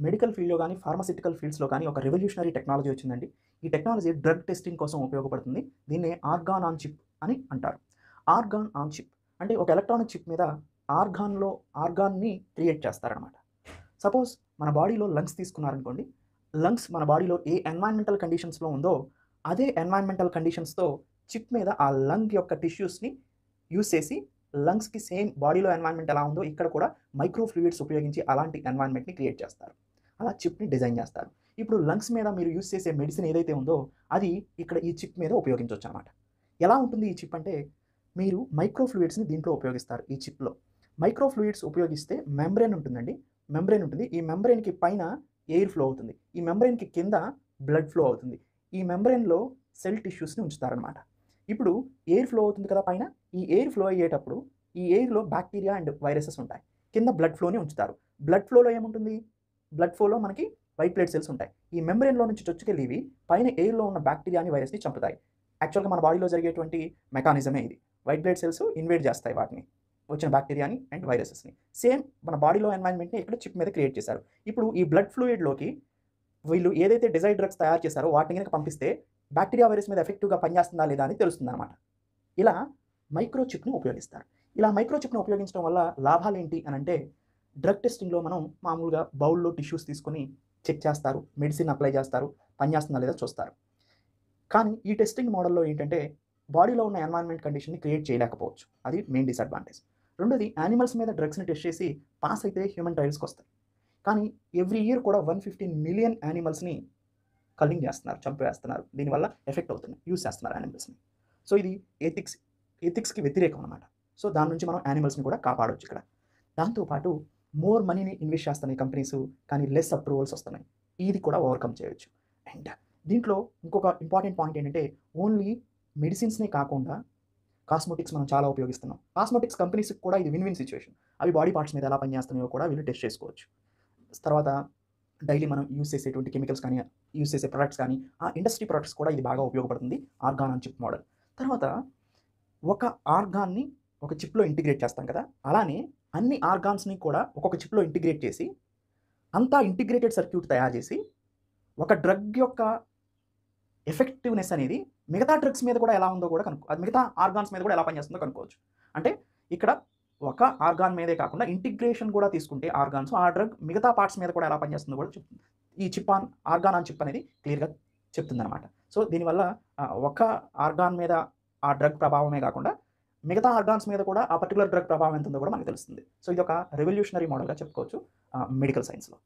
Medical ఫీల్డ్‌లో గాని, pharmaceutical ఫీల్డ్స్‌లో కానీ ఒక రెవల్యూషనరీ టెక్నాలజీ వచ్చిందండి. ఈ టెక్నాలజీ డ్రగ్ టెస్టింగ్ కోసం ఉపయోగపడుతుంది. దీన్నే ఆర్గాన్ ఆన్ చిప్ అని అంటారు. ఆర్గాన్ ఆన్ చిప్ అంటే ఒక ఎలక్ట్రానిక్ చిప్ మీద ఆర్గాన్‌ని క్రియేట్ చేస్తారనమాట. సపోజ్ మన బాడీలో లంగ్స్ తీసుకున్నారనుకోండి. లంగ్స్ మన బాడీలో ఏ ఎన్వైర్న్‌మెంటల్ కండిషన్స్‌లో ఉందో, అదే ఎన్వైర్న్‌మెంటల్ కండిషన్స్‌తో చిప్ మీద ఆ లంగ్ యొక్క టిష్యూస్‌ని యూజ్ చేసి లంగ్స్‌కి సేమ్ బాడీలో ఎన్వైర్న్‌మెంట్ ఎలా ఉందో ఇక్కడ కూడా మైక్రో ఫ్లూయిడ్స్ ఉపయోగించి అలాంటి ఎన్వైర్న్‌మెంట్‌ని క్రియేట్ చేస్తారు. అలా చిప్‌ని డిజైన్ చేస్తారు. ఇప్పుడు లంగ్స్ మీద మీరు యూజ్ చేసే మెడిసిన్ ఏదైతే ఉందో అది ఇక్కడ ఈ చిప్ మీద ఉపయోగించొచ్చనమాట. ఎలా ఉంటుంది ఈ చిప్ అంటే మీరు మైక్రో ఫ్లూయిడ్స్‌ని దీంట్లో ఉపయోగిస్తారు ఈ చిప్‌లో. మైక్రో ఫ్లూయిడ్స్ ఉపయోగిస్తే మెంబ్రేన్ ఉంటుందండి. మెంబ్రేన్ ఉంటుంది. ఈ మెంబ్రేన్‌కి పైన ఎయిర్ ఫ్లో అవుతుంది. ఈ మెంబ్రేన్‌కి కింద బ్లడ్ ఫ్లో అవుతుంది. ఈ మెంబ్రేన్‌లో సెల్ టిష్యూస్‌ని ఉంచుతారనమాట. ఇప్పుడు ఎయిర్ ఫ్లో అవుతుంది కదా పైన. ఈ ఎయిర్ ఫ్లో అయ్యేటప్పుడు ఈ ఎయిర్‌లో బాక్టీరియా అండ్ వైరసెస్ ఉంటాయి. కింద బ్లడ్ ఫ్లోని ఉంచుతారు. బ్లడ్ ఫ్లోలో ఏముంటుంది? బ్లడ్ ఫ్లోలో మనకి వైట్ బ్లడ్ సెల్స్ ఉంటాయి. ఈ మెంబ్రేన్‌లో నుంచి చొచ్చుకెళ్ళివి పైన ఎయిర్‌లో ఉన్న బాక్టీరియాని, వైరస్‌ని చంపుతాయి. యాక్చువల్‌గా మన బాడీలో జరిగేటువంటి మెకానిజమే ఇది. వైట్ బ్లడ్ సెల్స్ ఇన్వేడ్ చేస్తాయి వాటిని. వచ్చిన బాక్టీరియాని అండ్ వైరసెస్‌ని. సేమ్ మన బాడీలో ఎన్వైర్న్‌మెంట్‌ని ఇక్కడ చిప్ మీద క్రియేట్ చేశారు. ఇప్పుడు ఈ బ్లడ్ ఫ్లూయిడ్‌లోకి వీళ్ళు ఏదైతే డిజైర్డ్ డ్రగ్స్ తయారు చేశారో వాటిని గనక పంపిస్తే బాక్టీరియా, వైరస్ మీద ఎఫెక్టివ్‌గా పనిచేస్తుందా లేదా అని తెలుస్తుందనమాట. ఇలా మైక్రో చిప్‌ని ఉపయోగిస్తారు. ఇలా మైక్రో చిప్‌ని ఉపయోగించడం వల్ల లాభాలేంటి అనంటే డ్రగ్ టెస్టింగ్‌లో మనం మామూలుగా బౌల్‌లో టిష్యూస్ తీసుకొని చెక్ చేస్తారు. మెడిసిన్ అప్లై చేస్తారు. పనిచేస్తుందా లేదా చూస్తారు. కానీ ఈ టెస్టింగ్ మోడల్‌లో ఏంటంటే బాడీలో ఉన్న ఎన్వైర్న్‌మెంట్ కండిషన్‌ని క్రియేట్ చేయలేకపోవచ్చు. అది మెయిన్ డిసడ్వాంటేజ్. రెండోది యానిమల్స్ మీద డ్రగ్స్‌ని టెస్ట్ చేసి పాస్ అయితే హ్యూమన్ ట్రయల్స్‌కొస్తాయి. కానీ ఎవ్రీ ఇయర్ కూడా 115 మిలియన్ యానిమల్స్‌ని కల్లింగ్ చేస్తున్నారు. చంపేస్తున్నారు. దీనివల్ల ఎఫెక్ట్ అవుతుంది. యూజ్ చేస్తున్నారు యానిమల్స్‌ని. సో ఇది ఎథిక్స్‌కి వ్యతిరేకం అనమాట. సో దాని నుంచి మనం యానిమల్స్‌ని కూడా కాపాడొచ్చు ఇక్కడ. దాంతో పాటు మోర్ మనీని ఇన్వెస్ట్ చేస్తున్నాయి కంపెనీసు. కానీ లెస్ అప్రూవల్స్ వస్తున్నాయి. ఇది కూడా ఓవర్‌కమ్ చేయొచ్చు. అండ్ దీంట్లో ఇంకొక ఇంపార్టెంట్ పాయింట్ ఏంటంటే ఓన్లీ మెడిసిన్స్‌నే కాకుండా కాస్మెటిక్స్ మనం చాలా ఉపయోగిస్తున్నాం. కాస్మెటిక్స్ కంపెనీస్‌కి కూడా ఇది విన్ విన్ సిట్యుయేషన్. అవి బాడీ పార్ట్స్ మీద ఎలా పనిచేస్తున్నాయో కూడా వీళ్ళు టెస్ట్ చేసుకోవచ్చు. తర్వాత డైలీ మనం యూజ్ చేసేటువంటి కెమికల్స్ కానీ, యూజ్ చేసే ప్రొడక్ట్స్ కానీ, ఆ ఇండస్ట్రీ ప్రొడక్ట్స్ కూడా ఇది బాగా ఉపయోగపడుతుంది. Organ on chip model. తర్వాత ఒక ఆర్గాన్‌ని ఒక చిప్‌లో ఇంటిగ్రేట్ చేస్తాం కదా! అలానే అన్ని ఆర్గాన్స్‌ని కూడా ఒక్కొక్క చిప్‌లో ఇంటిగ్రేట్ చేసి, అంతా ఇంటిగ్రేటెడ్ సర్క్యూట్ తయారు చేసి, ఒక డ్రగ్ యొక్క ఎఫెక్టివ్‌నెస్ అనేది మిగతా డ్రగ్స్ మీద కూడా ఎలా ఉందో కూడా అది మిగతా ఆర్గాన్స్ మీద కూడా ఎలా పనిచేస్తుందో కనుక్కోవచ్చు. అంటే ఇక్కడ ఒక ఆర్గాన్ మీదే కాకుండా ఇంటిగ్రేషన్ కూడా తీసుకుంటే ఆర్గాన్స్ ఆ డ్రగ్ మిగతా పార్ట్స్ మీద కూడా ఎలా పనిచేస్తుందో కూడా చెప్తుంది. ఈ ఆర్గాన్ ఆన్ చిప్ అనేది క్లియర్‌గా చెప్తుందనమాట. సో దీనివల్ల ఒక ఆర్గాన్ మీద ఆ డ్రగ్ ప్రభావమే కాకుండా మిగతా ఆర్గాన్స్ మీద కూడా ఆ పర్టిక్యులర్ డ్రగ్ ప్రభావం ఎంత ఉందో కూడా మనకు తెలుస్తుంది. సో ఇదొక రెవల్యూషనరీ మోడల్‌గా చెప్పుకోవచ్చు మెడికల్ సైన్స్‌లో.